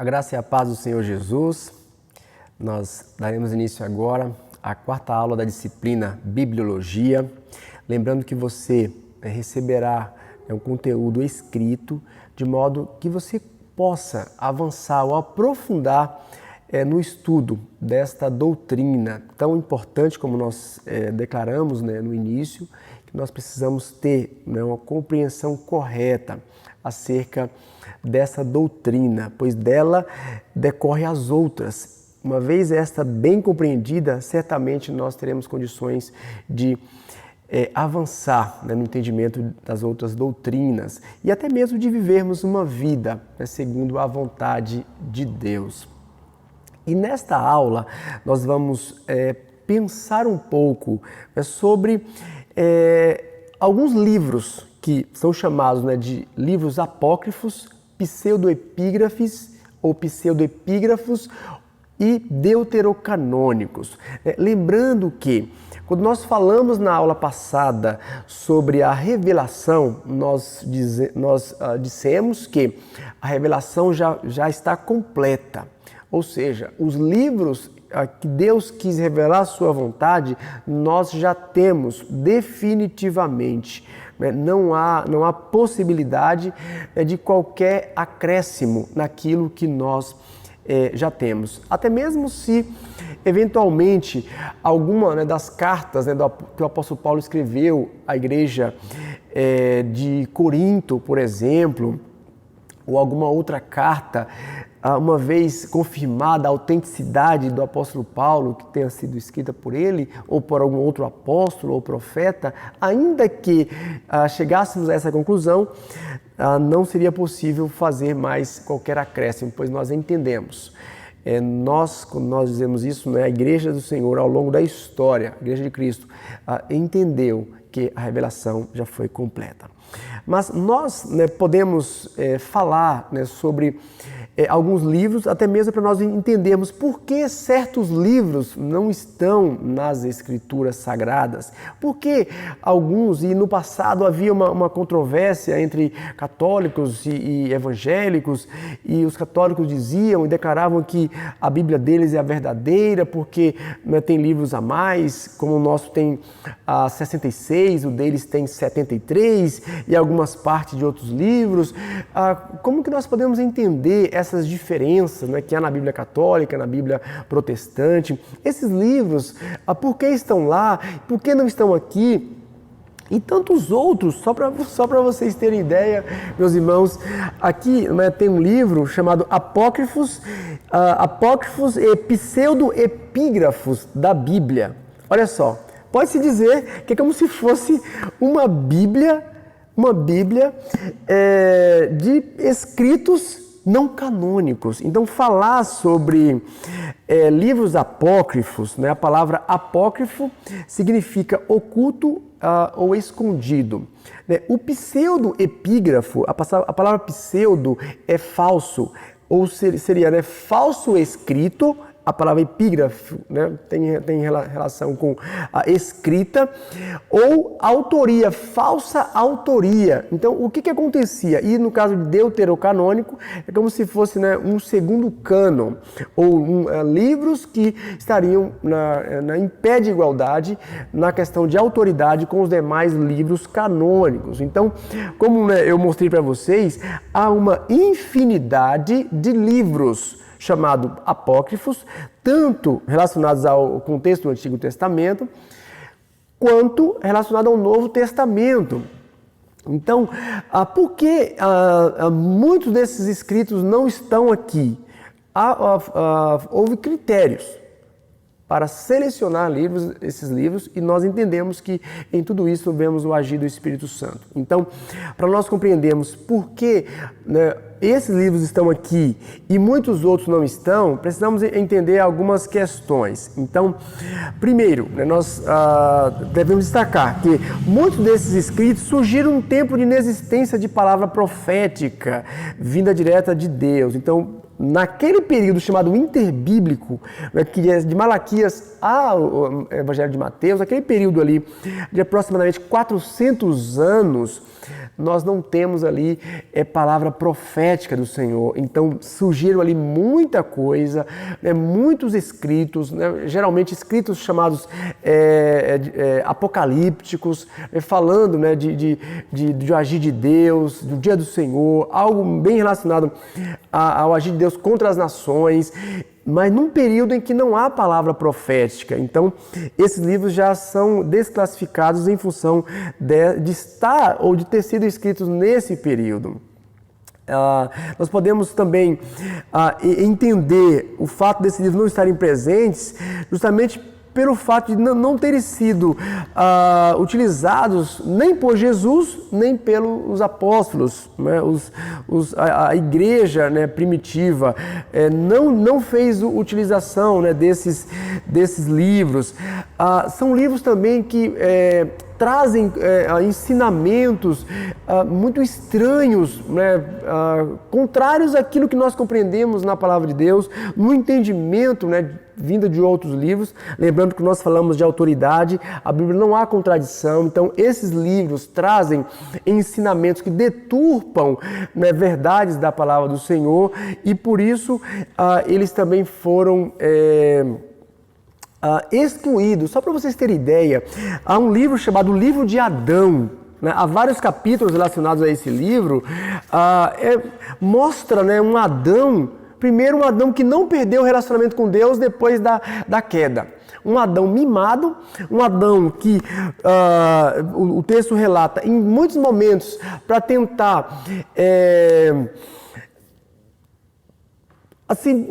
A graça e a paz do Senhor Jesus. Nós daremos início agora à quarta aula da disciplina Bibliologia. Lembrando que você receberá um conteúdo escrito, de modo que você possa avançar ou aprofundar no estudo desta doutrina tão importante, como nós declaramos no início, que nós precisamos ter uma compreensão correta acerca dessa doutrina, pois dela decorre as outras. Uma vez esta bem compreendida, certamente nós teremos condições de avançar no entendimento das outras doutrinas e até mesmo de vivermos uma vida segundo a vontade de Deus. E nesta aula nós vamos pensar um pouco sobre alguns livros que são chamados de livros apócrifos, pseudoepígrafes ou pseudoepígrafos e deuterocanônicos. Lembrando que, quando nós falamos na aula passada sobre a revelação, nós dissemos que a revelação já está completa. Ou seja, os livros que Deus quis revelar a sua vontade, nós já temos definitivamente. Não há possibilidade de qualquer acréscimo naquilo que nós já temos. Até mesmo se, eventualmente, alguma das cartas que o apóstolo Paulo escreveu à igreja de Corinto, por exemplo, ou alguma outra carta, uma vez confirmada a autenticidade do apóstolo Paulo, que tenha sido escrita por ele, ou por algum outro apóstolo ou profeta, ainda que chegássemos a essa conclusão, não seria possível fazer mais qualquer acréscimo, pois nós entendemos. Quando nós dizemos isso, a Igreja do Senhor, ao longo da história, a Igreja de Cristo, entendeu que a revelação já foi completa. Mas nós podemos falar sobre alguns livros, até mesmo para nós entendermos por que certos livros não estão nas Escrituras Sagradas. Por que alguns, e no passado havia uma controvérsia entre católicos e evangélicos, e os católicos diziam e declaravam que a Bíblia deles é a verdadeira, porque tem livros a mais, como o nosso tem 66, o deles tem 73, e algumas partes de outros livros. Como que nós podemos entender essas diferenças que há na Bíblia católica, na Bíblia protestante? Esses livros, por que estão lá? Por que não estão aqui? E tantos outros, só para vocês terem ideia, meus irmãos, aqui tem um livro chamado Apócrifos e Pseudoepígrafos da Bíblia. Olha só, pode-se dizer que é como se fosse uma Bíblia de escritos não canônicos. Então, falar sobre livros apócrifos, a palavra apócrifo significa oculto ou escondido. O pseudoepígrafo, a palavra pseudo é falso, ou seria falso escrito. A palavra epígrafo tem relação com a escrita, ou autoria, falsa autoria. Então, o que acontecia? E no caso de deuterocanônico, é como se fosse um segundo cânon, ou livros que estariam em pé de igualdade na questão de autoridade com os demais livros canônicos. Então, como eu mostrei para vocês, há uma infinidade de livros chamado apócrifos, tanto relacionados ao contexto do Antigo Testamento, quanto relacionado ao Novo Testamento. Então, por que muitos desses escritos não estão aqui? Houve critérios para selecionar esses livros, e nós entendemos que em tudo isso vemos o agir do Espírito Santo. Então, para nós compreendermos por que esses livros estão aqui e muitos outros não estão, precisamos entender algumas questões. Então, primeiro, nós devemos destacar que muitos desses escritos surgiram num tempo de inexistência de palavra profética, vinda direta de Deus. Então, naquele período chamado interbíblico, né, que é de Malaquias ao Evangelho de Mateus, aquele período ali de aproximadamente 400 anos, nós não temos ali palavra profética do Senhor. Então surgiram ali muita coisa, né, muitos escritos, né, geralmente escritos chamados apocalípticos, falando, né, de agir de Deus, do dia do Senhor, algo bem relacionado ao agir de Deus contra as nações, mas num período em que não há palavra profética. Então, esses livros já são desclassificados em função de estar ou de ter sido escritos nesse período. Nós podemos também entender o fato desses livros não estarem presentes justamente pelo fato de não terem sido utilizados nem por Jesus, nem pelos apóstolos, né? A igreja, né, primitiva não fez utilização, né, desses livros. São livros também que trazem ensinamentos muito estranhos, né, contrários àquilo que nós compreendemos na palavra de Deus, no entendimento, né, vinda de outros livros. Lembrando que nós falamos de autoridade, a Bíblia não há contradição, então esses livros trazem ensinamentos que deturpam, né, verdades da palavra do Senhor, e por isso eles também foram excluídos. Só para vocês terem ideia, há um livro chamado Livro de Adão, né? Há vários capítulos relacionados a esse livro, mostra, né, um Adão, primeiro um Adão que não perdeu o relacionamento com Deus depois da queda. Um Adão mimado, um Adão que o texto relata em muitos momentos para tentar assim,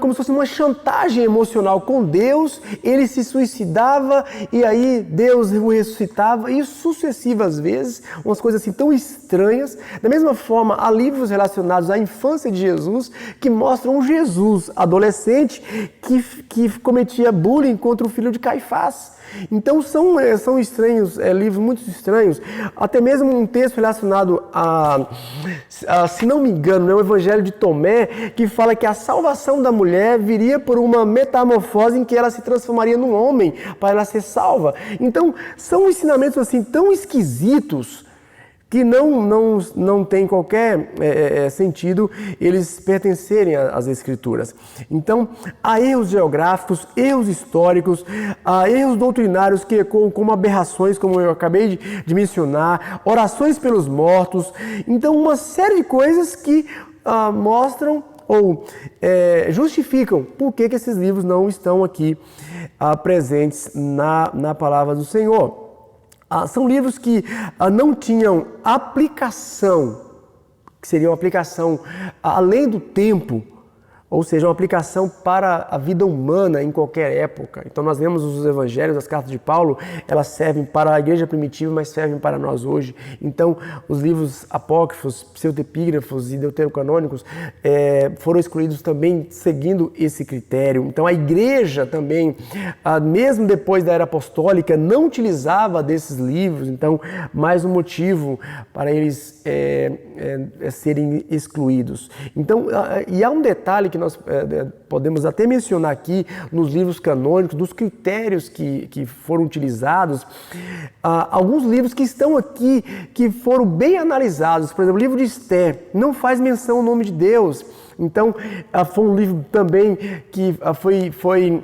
como se fosse uma chantagem emocional com Deus, ele se suicidava e aí Deus o ressuscitava, e sucessivas vezes, umas coisas assim tão estranhas. Da mesma forma, há livros relacionados à infância de Jesus que mostram um Jesus adolescente que cometia bullying contra o filho de Caifás. Então são estranhos, livros muito estranhos. Até mesmo um texto relacionado se não me engano, é o Evangelho de Tomé, que fala que a salvação da mulher viria por uma metamorfose em que ela se transformaria num homem para ela ser salva. Então são ensinamentos assim tão esquisitos que não tem qualquer sentido eles pertencerem às Escrituras. Então, há erros geográficos, erros históricos, há erros doutrinários que ecoam como aberrações, como eu acabei de mencionar, orações pelos mortos. Então, uma série de coisas que mostram ou justificam por que esses livros não estão aqui presentes na palavra do Senhor. São livros que não tinham aplicação, que seria uma aplicação além do tempo, ou seja, uma aplicação para a vida humana em qualquer época. Então nós vemos os evangelhos, as cartas de Paulo, elas servem para a igreja primitiva, mas servem para nós hoje. Então os livros apócrifos, pseudepígrafos e deuterocanônicos foram excluídos também seguindo esse critério. Então a igreja também, mesmo depois da era apostólica, não utilizava desses livros. Então mais um motivo para eles serem excluídos. Então, e há um detalhe que nós podemos até mencionar aqui nos livros canônicos, dos critérios que foram utilizados. Alguns livros que estão aqui, que foram bem analisados, por exemplo, o livro de Esther, não faz menção ao nome de Deus. Então, foi um livro também que foi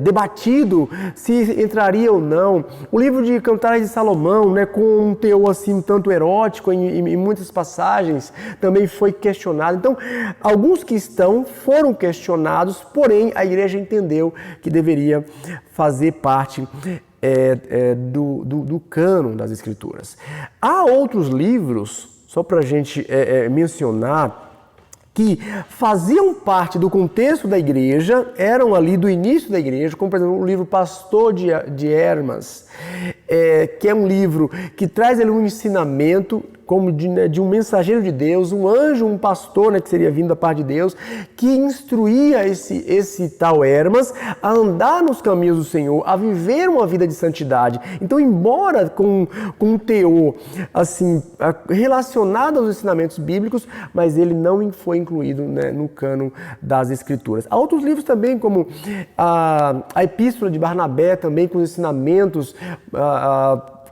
debatido se entraria ou não. O livro de Cantares de Salomão, né, com um teor assim, tanto erótico em muitas passagens, também foi questionado. Então, alguns que foram questionados, porém a igreja entendeu que deveria fazer parte do cânon das Escrituras. Há outros livros, só para a gente mencionar, que faziam parte do contexto da igreja, eram ali do início da igreja, como por exemplo o livro Pastor de Hermas, que é um livro que traz ali um ensinamento como de um mensageiro de Deus, um anjo, um pastor, né, que seria vindo da parte de Deus, que instruía esse tal Hermas a andar nos caminhos do Senhor, a viver uma vida de santidade. Então, embora com um teor assim, relacionado aos ensinamentos bíblicos, mas ele não foi incluído, né, no cânon das Escrituras. Há outros livros também, como a Epístola de Barnabé, também com ensinamentos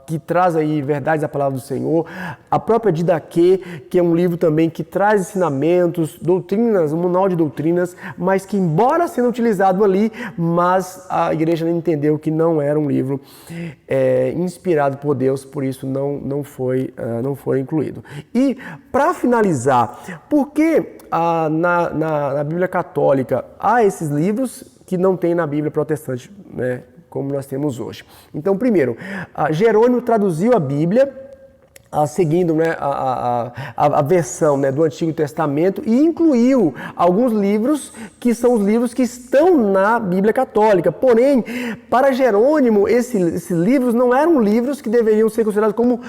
que traz aí verdades da palavra do Senhor, a própria Didaquê, que é um livro também que traz ensinamentos, doutrinas, um manual de doutrinas, mas que, embora sendo utilizado ali, mas a igreja não entendeu que não era um livro inspirado por Deus, por isso não foi incluído. E, para finalizar, por que na Bíblia Católica há esses livros que não tem na Bíblia Protestante, né, como nós temos hoje? Então, primeiro, Jerônimo traduziu a Bíblia seguindo, né, a versão, né, do Antigo Testamento e incluiu alguns livros que são os livros que estão na Bíblia Católica. Porém, para Jerônimo, esses livros não eram livros que deveriam ser considerados como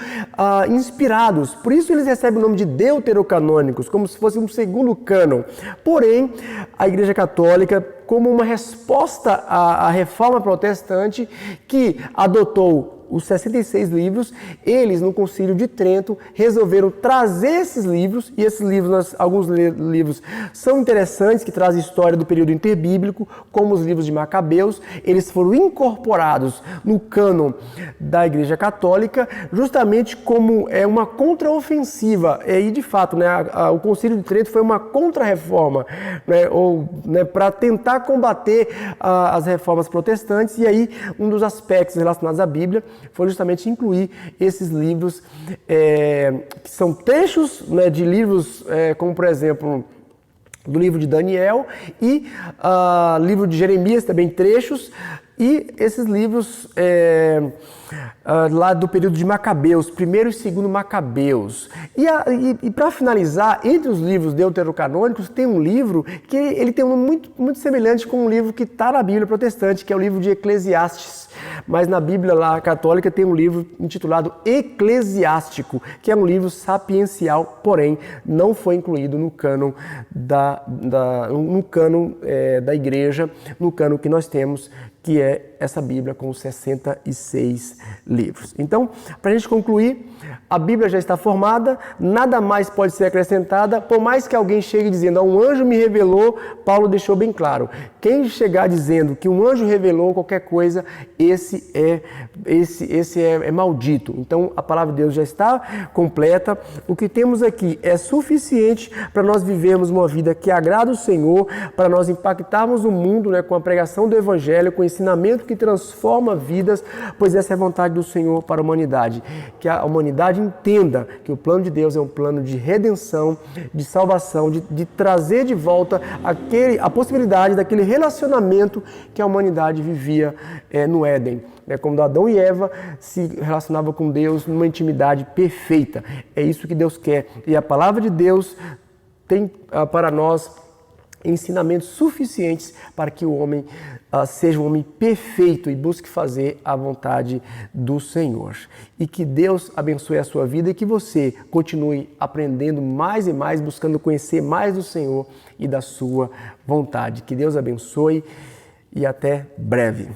inspirados. Por isso eles recebem o nome de deuterocanônicos, como se fosse um segundo cânon. Porém, a Igreja Católica, como uma resposta à Reforma Protestante, que adotou os 66 livros, eles no Concílio de Trento resolveram trazer esses livros, e esses livros, alguns livros são interessantes, que trazem história do período interbíblico, como os livros de Macabeus. Eles foram incorporados no cânon da Igreja Católica, justamente como uma contraofensiva. E de fato, né, o Concílio de Trento foi uma contra-reforma, né, para tentar combater as reformas protestantes, e aí um dos aspectos relacionados à Bíblia foi justamente incluir esses livros, que são trechos, né, de livros, como por exemplo, do livro de Daniel e livro de Jeremias, também trechos, e esses livros lá do período de Macabeus, primeiro e segundo Macabeus. E para finalizar, entre os livros deuterocanônicos, tem um livro que ele tem um muito, muito semelhante com um livro que está na Bíblia protestante, que é o livro de Eclesiastes. Mas na Bíblia lá católica tem um livro intitulado Eclesiástico, que é um livro sapiencial, porém não foi incluído no cânon da igreja, no cânon que nós temos, que é essa Bíblia com os 66 livros. Então, para a gente concluir, a Bíblia já está formada, nada mais pode ser acrescentada, por mais que alguém chegue dizendo, um anjo me revelou, Paulo deixou bem claro, quem chegar dizendo que um anjo revelou qualquer coisa, esse é maldito. Então, a palavra de Deus já está completa, o que temos aqui é suficiente para nós vivermos uma vida que agrada o Senhor, para nós impactarmos o mundo, né, com a pregação do Evangelho, com o ensinamento que transforma vidas, pois essa é a vontade do Senhor para a humanidade, que a humanidade entenda que o plano de Deus é um plano de redenção, de salvação, de trazer de volta a possibilidade daquele relacionamento que a humanidade vivia no Éden, né, quando Adão e Eva se relacionavam com Deus numa intimidade perfeita. É isso que Deus quer, e a palavra de Deus tem para nós ensinamentos suficientes para que o homem seja um homem perfeito e busque fazer a vontade do Senhor. E que Deus abençoe a sua vida e que você continue aprendendo mais e mais, buscando conhecer mais do Senhor e da sua vontade. Que Deus abençoe e até breve.